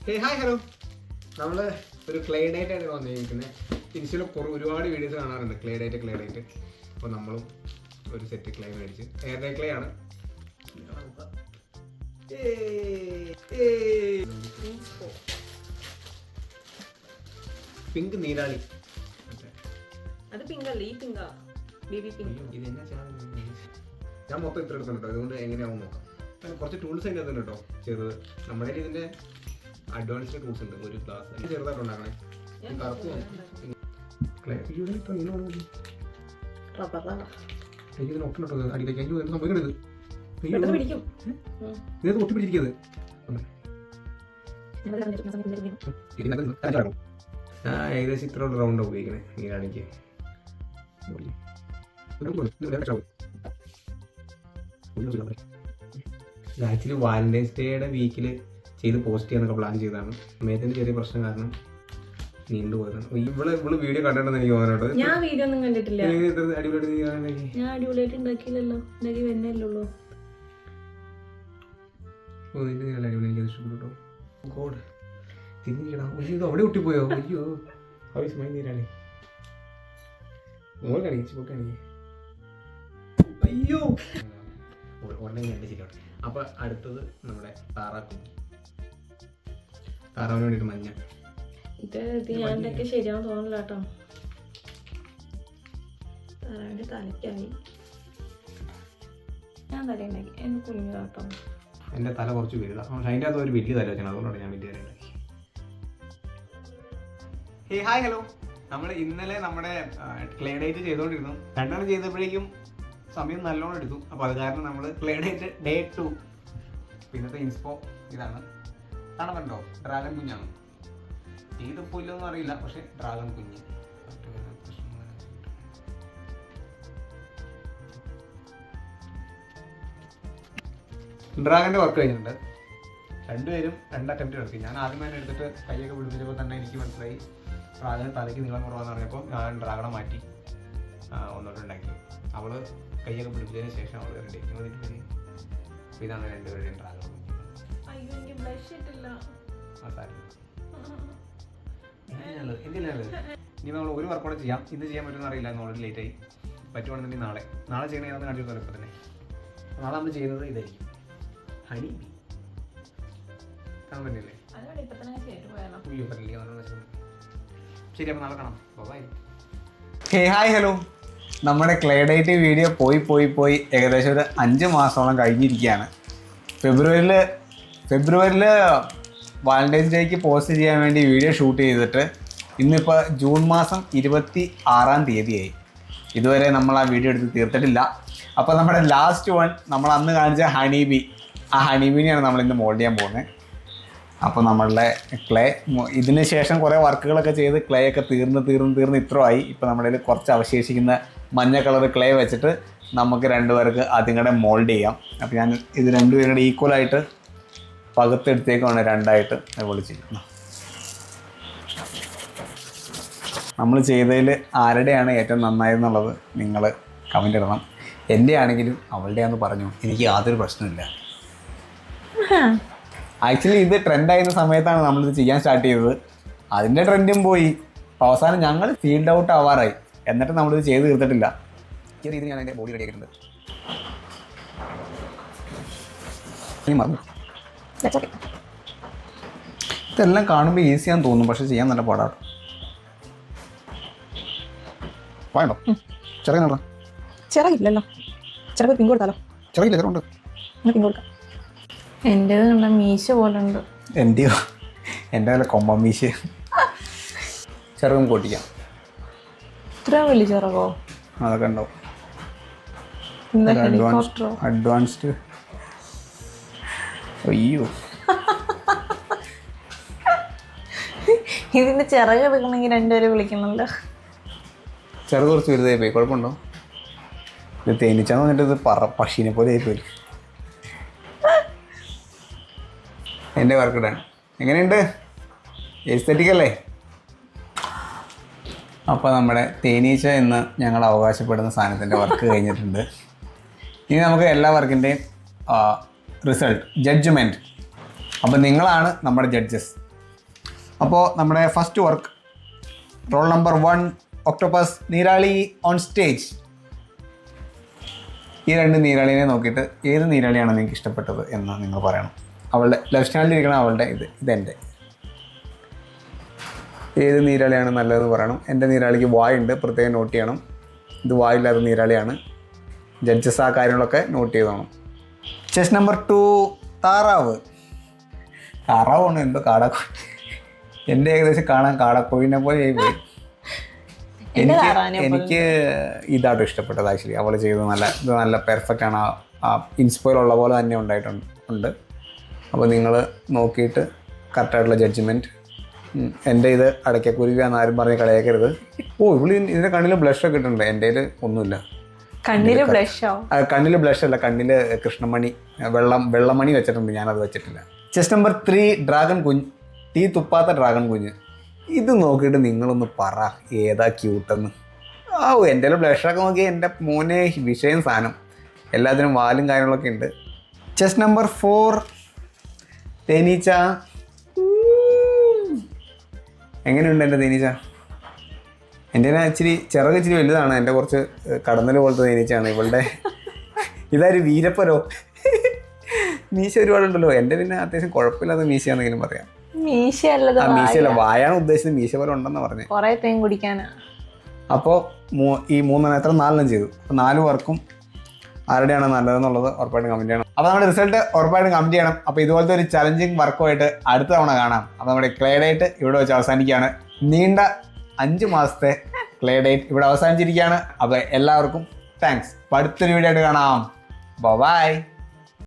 Hi hello, നമ്മൾ ഒരു clay date ആയിട്ട് വന്നിരിക്കുന്നത്. ഇൻസ്റ്റയിൽ ഒരുപാട് വീഡിയോസ് കാണാറുണ്ട് ക്ലേ ഡേറ്റ്. അപ്പോൾ നമ്മളും ഒരു സെറ്റ് ക്ലേ മേടിച്ച് എയർ ഡേ ക്ലേ ആണ്. പിങ്ക് നീരാളി. അത് പിങ്കല്ല, ഈ പിങ്കാ, ബേബി പിങ്ക്. ഞാൻ മൊത്തം ഇത്ര എടുക്കുന്നുണ്ടോ, അതുകൊണ്ട് എങ്ങനെയാവും നോക്കാം. കുറച്ച് ടൂൾസ് അതിൻ്റെ അതുണ്ട് കേട്ടോ ചെയ്തത്. നമ്മുടെ ഇതിൻ്റെ അഡ്വാൻസ്ഡ് ടൂൾസ് ഉണ്ട്. ഒരു ഗ്ലാസ് ചെറുതായിട്ട് ഉണ്ടാക്കണേ. കറുപ്പ് എനിക്കിതിന് ഒപ്പിട്ടോ അടിയിലേക്ക് എനിക്ക് സംഭവിക്കണത്. ഇതിനകത്ത് ഒട്ടിപ്പിടിച്ചിരിക്കുന്നത് ഏകദേശം ഇത്ര റൗണ്ട് ഉപയോഗിക്കണേ നീരാണിക്ക്. ആക്ച്വലി വാലന്റൈൻസ് ഡേയുടെ വീക്കിൽ ചെയ്ത് പോസ്റ്റ് ചെയ്യാനൊക്കെ പ്ലാൻ ചെയ്തതാണ്. മേത്തിന്റെ ചെറിയ പ്രശ്നം കാരണം നീണ്ടുപോയതാണ്. ഇവള് വീഡിയോ കണ്ടിട്ടുണ്ടെന്ന് എനിക്ക് തോന്നുന്നുണ്ട്. ഞാൻ വീഡിയോ ഒന്നും കണ്ടിട്ടില്ല. അടിപൊളിയായിട്ട് ഞാൻ അടിപൊളിയായിട്ട് ഉണ്ടാക്കിയില്ലല്ലോ, ഉണ്ടാക്കി വരുന്നല്ലോ. അടിപൊളി, എനിക്ക് ഇഷ്ടപ്പെട്ടു. ഗോഡ് തിരിഞ്ഞിടാം. ഇത് അവിടെ ഒട്ടിപ്പോയോ? അയ്യോ, ആവശ്യമായി നീരാണി. മോൾ കാണിച്ചു കാണിക്കേ. അയ്യോ ഉടനെ ശരിയാണ്. അപ്പൊ അടുത്തത് നമ്മുടെ താറാവിന് വേണ്ടിട്ട് മഞ്ഞ. ഇത് ഞാൻ ഉണ്ടാക്കി ശരിയാണെന്ന് തോന്നില്ല കേട്ടോ. താറാവിന്റെ തലയ്ക്കായി ഞാൻ തല ഉണ്ടാക്കി. എന്നെ കുഞ്ഞു കേട്ടോ. എന്റെ തല കുറച്ച് വലുതാണ്, പക്ഷെ അതിൻ്റെ അകത്ത് ഒരു വലിയ തല വെച്ചാണ്, അതുകൊണ്ടാണ് ഞാൻ വലിയ തല ഉണ്ടാക്കി. ഹായ് ഹലോ, നമ്മൾ ഇന്നലെ നമ്മുടെ ക്ലേ ഡേറ്റ് ചെയ്തുകൊണ്ടിരുന്നു. രണ്ടെണ്ണം ചെയ്തപ്പോഴേക്കും സമയം നല്ലോണം എടുത്തു. അപ്പോൾ അത് കാരണം നമ്മൾ ക്ലേ ഡേറ്റ് ഡേ 2 പിന്നത്തെ ഇൻസ്പോ ഇതാണ്. കാണുന്നുണ്ടോ? ഡ്രാഗൺ കുഞ്ഞാണ്. ചെയ്തപ്പോൾ ഇല്ലൊന്നും അറിയില്ല, പക്ഷെ ഡ്രാഗൺ കുഞ്ഞ്. ഡ്രാഗന്റെ വർക്ക് കഴിഞ്ഞിട്ടുണ്ട്. രണ്ടുപേരും 2 അറ്റംപ്റ്റ് നടത്തി. ഞാൻ ആദ്യമേ എടുത്തിട്ട് കൈയൊക്കെ പിടിപ്പിച്ചപ്പോൾ തന്നെ എനിക്ക് മനസ്സിലായി ഡ്രാഗന് തലയ്ക്ക് നീളം കുറവാന്ന് പറഞ്ഞപ്പോൾ ഞാൻ ഡ്രാഗണെ മാറ്റി ഒന്നോട്ട് ഉണ്ടാക്കി. അവള് കൈയൊക്കെ പിടിപ്പിച്ചതിന് ശേഷം അവള് റെഡി. ഇതാണ് രണ്ടുപേരുടെയും ഡ്രാഗൺ. ഇനി നമ്മൾ ഒരു വർക്കൗട്ട് ചെയ്യാം. ഇന്ന് ചെയ്യാൻ പറ്റുമെന്ന് അറിയില്ല, ഓൾറെഡി ലേറ്റ് ആയി. പറ്റുവാണെന്നുണ്ടെങ്കിൽ നാളെ ചെയ്യണേ ഞാൻ കാണിച്ചു കൊടുത്താൽ ഇപ്പം തന്നെ. നാളെ നമ്മൾ ചെയ്യുന്നത് ഇതായിരിക്കും, ഹണി ബി. കാണാൻ പറ്റില്ലേ? ശരി, അപ്പം നാളെ കാണാം. ബൈ. ഹായ് ഹലോ, നമ്മുടെ ക്ലേ ഡേറ്റ് വീഡിയോ പോയി ഏകദേശം ഒരു 5 മാസത്തോളം കഴിഞ്ഞിരിക്കുകയാണ്. ഫെബ്രുവരിയിൽ വാലന്റൈൻസ് ഡേക്ക് പോസ്റ്റ് ചെയ്യാൻ വേണ്ടി വീഡിയോ ഷൂട്ട് ചെയ്തിട്ട് ഇന്നിപ്പോൾ ജൂൺ മാസം 26-ാം തീയതിയായി. ഇതുവരെ നമ്മൾ ആ വീഡിയോ എടുത്ത് തീർത്തിട്ടില്ല. അപ്പോൾ നമ്മുടെ ലാസ്റ്റ് വൺ നമ്മൾ അന്ന് കാണിച്ച ഹണി ബി, ആ ഹണി ബീനെയാണ് നമ്മളിന്ന് മോൾഡ് ചെയ്യാൻ പോകുന്നത്. അപ്പോൾ നമ്മളുടെ ക്ലേ ഇതിന് ശേഷം കുറേ വർക്കുകളൊക്കെ ചെയ്ത് ക്ലേ ഒക്കെ തീർന്ന് ഇത്രയായി. ഇപ്പോൾ നമ്മുടെ കയ്യിൽ കുറച്ച് അവശേഷിക്കുന്ന മഞ്ഞ കളർ ക്ലേ വെച്ചിട്ട് നമുക്ക് 2 പേർക്ക് അതിങ്ങടെ മോൾഡ് ചെയ്യാം. അപ്പോൾ ഞാൻ ഇത് 2 പേരുടെ ഈക്വലായിട്ട് പകുത്തെടുത്തേക്കാണ് 2ആയിട്ട് വിളിച്ചിരിക്കുന്നത്. നമ്മൾ ചെയ്തതിൽ ആരുടെയാണ് ഏറ്റവും നന്നായെന്നുള്ളത് നിങ്ങൾ കമൻ്റ് ഇടണം. എൻ്റെ ആണെങ്കിലും അവളുടെയാണെന്ന് പറഞ്ഞു, എനിക്ക് യാതൊരു പ്രശ്നമില്ല. ആക്ച്വലി ഇത് ട്രെൻഡായിരുന്ന സമയത്താണ് നമ്മളിത് ചെയ്യാൻ സ്റ്റാർട്ട് ചെയ്തത്. അതിൻ്റെ ട്രെൻഡും പോയി. അവസാനം ഞങ്ങൾ ഫീൽഡ് ഔട്ട് ആവാറായി, എന്നിട്ട് നമ്മളിത് ചെയ്ത് തീർത്തിട്ടില്ല. ഈ രീതിയിൽ ഞാൻ അതിൻ്റെ ബോഡി റെഡി ആക്കിയിട്ടുണ്ട്. ഇനി മറന്നു. ഇതെല്ലാം കാണുമ്പോൾ ഈസിയാന്ന് തോന്നും, പക്ഷെ ചെയ്യാൻ നല്ല പാടാണ്. വേണ്ടോ? ചിറകിനോ? ചിറകില്ലല്ലോ. ചിറക് പിങ്ക് കൊടുത്താലോ? ചിറകില്ല, ചിറകുണ്ട്. പിങ്ക് കൊടുക്കാം. എൻ്റേത് കണ്ട മീശ പോലെ ഉണ്ട്. എൻ്റെ പോലെ കൊമ്പ മീശ. ചിറകും പൊട്ടിക്കാം. ഇത്ര വലിയ ചിറകോ? അതൊക്കെ ഉണ്ടാവും. അഡ്വാൻസ്ഡ്. അയ്യോ, ഇതിന്റെ ചിറക് എടുക്കണമെങ്കിൽ 2 പേരെ വിളിക്കണമല്ലോ. ചിറക് കുറച്ച് വലുതായി പോയി, കുഴപ്പമുണ്ടോ? ഇത് തേനീച്ചാന്ന് പറഞ്ഞിട്ട് ഇത് പക്ഷീനെ പോലെ ആയിപ്പോയി. എൻ്റെ വർക്ക് ഇടാൻ എങ്ങനെയുണ്ട്? എസ്തെറ്റിക് അല്ലേ? അപ്പോൾ നമ്മുടെ തേനീച്ച എന്ന് ഞങ്ങൾ അവകാശപ്പെടുന്ന സാധനത്തിൻ്റെ വർക്ക് കഴിഞ്ഞിട്ടുണ്ട്. ഇനി നമുക്ക് എല്ലാ വർക്കിൻ്റെയും റിസൾട്ട്, ജഡ്ജ്മെൻറ്റ്. അപ്പോൾ നിങ്ങളാണ് നമ്മുടെ ജഡ്ജസ്. അപ്പോൾ നമ്മുടെ first work roll number 1 octopus നീരാളി ഓൺ സ്റ്റേജ്. ഈ 2 നീരാളിനെ നോക്കിയിട്ട് ഏത് നീരാളിയാണ് നിങ്ങൾക്ക് ഇഷ്ടപ്പെട്ടത് എന്ന് നിങ്ങൾ പറയണം. അവളുടെ ലെഫ്റ്റ് സ്റ്റാൻഡിലിരിക്കണം, അവളുടെ ഇതെൻ്റെ. ഏത് നീരാളിയാണ് നല്ലതെന്ന് പറയണം. എൻ്റെ നീരാളിക്ക് വായുണ്ട്, പ്രത്യേകം നോട്ട് ചെയ്യണം. ഇത് വായില്ലാത്ത നീരാളിയാണ്. ജഡ്ജസ് ആ കാര്യങ്ങളൊക്കെ നോട്ട് ചെയ്തോണം. ചെസ് നമ്പർ 2 താറാവ്. താറാവാണ് എന്തോ കാടക്കോഴി. എൻ്റെ ഏകദേശം കാണാൻ കാടക്കോഴിനെ പോലെ പോയി. എനിക്ക് ഇതാട്ടോ ഇഷ്ടപ്പെട്ടത് ആക്ച്വലി. അവൾ ചെയ്തത് നല്ല പെർഫെക്റ്റ് ആണ്. ആ ഇൻസ്പയർ ഉള്ള പോലെ തന്നെ ഉണ്ട്. അപ്പോൾ നിങ്ങൾ നോക്കിയിട്ട് കറക്റ്റായിട്ടുള്ള ജഡ്ജ്മെൻറ്റ്. എൻ്റെ ഇത് അടയ്ക്കക്കുരുവിയാന്ന് ആരും പറഞ്ഞ് കളയാക്കരുത്. ഇതിൻ്റെ കണ്ണിൽ ബ്ലഷൊക്കെ ഇട്ടിട്ടുണ്ട്. എൻ്റെ ഒന്നുമില്ല. കണ്ണിൽ ബ്ലഷ് അല്ല, കണ്ണിൽ കൃഷ്ണമണി വെള്ളമണി വെച്ചിട്ടുണ്ട്. ഞാനത് വെച്ചിട്ടില്ല. ചെസ് നമ്പർ 3 ഡ്രാഗൺ കുഞ്ഞ്. തീ തുപ്പാത്ത ഡ്രാഗൺ കുഞ്ഞ്. ഇത് നോക്കിയിട്ട് നിങ്ങളൊന്ന് പറ ഏതാ ക്യൂട്ടെന്ന്. എൻ്റെ ബ്ലഷൊക്കെ നോക്കി എൻ്റെ മോനെ വിഷയം സാധനം. എല്ലാത്തിനും വാലും കാര്യങ്ങളൊക്കെ ഉണ്ട്. ചെസ് നമ്പർ 4 തേനീച്ച. എങ്ങനെയുണ്ട് എൻ്റെ തേനീച്ച? എൻ്റെ ഇച്ചിരി ഇച്ചിരി വലുതാണ്. എൻ്റെ കുറച്ച് കടന്നൽ പോലത്തെ തേനീച്ചയാണ്. ഇവളുടെ ഇതായൊരു വീരപ്പരോ. മീശ ഒരുപാടുണ്ടല്ലോ. എൻ്റെ പിന്നെ അത്യാവശ്യം കുഴപ്പമില്ലാത്ത മീശയാണെങ്കിലും പറയാം. മീശയല്ല, വായാണ് ഉദ്ദേശിച്ചത്. മീശ പോലെ ഉണ്ടെന്ന് പറഞ്ഞു. അപ്പോൾ ഈ 3 എത്ര 4 ചെയ്തു. അപ്പോൾ 4 വർക്കും ആരുടെയാണ് നല്ലതെന്നുള്ളത് ഉറപ്പായിട്ടും കമൻറ്റ് ചെയ്യണം. അപ്പോൾ നമ്മുടെ റിസൾട്ട് ഉറപ്പായിട്ടും കമൻറ്റ് ചെയ്യണം. അപ്പോൾ ഇതുപോലത്തെ ഒരു ചലഞ്ചിങ് വർക്കുമായിട്ട് അടുത്ത തവണ കാണാം. അപ്പോൾ നമ്മുടെ ക്ലേ ഡേറ്റ് ഇവിടെ വെച്ച് അവസാനിക്കുകയാണ്. നീണ്ട 5 മാസത്തെ ക്ലേ ഡേറ്റ് ഇവിടെ അവസാനിച്ചിരിക്കുകയാണ്. അപ്പോൾ എല്ലാവർക്കും താങ്ക്സ്. അപ്പോൾ അടുത്തൊരു വീഡിയോ ആയിട്ട് കാണാം. ബൈ.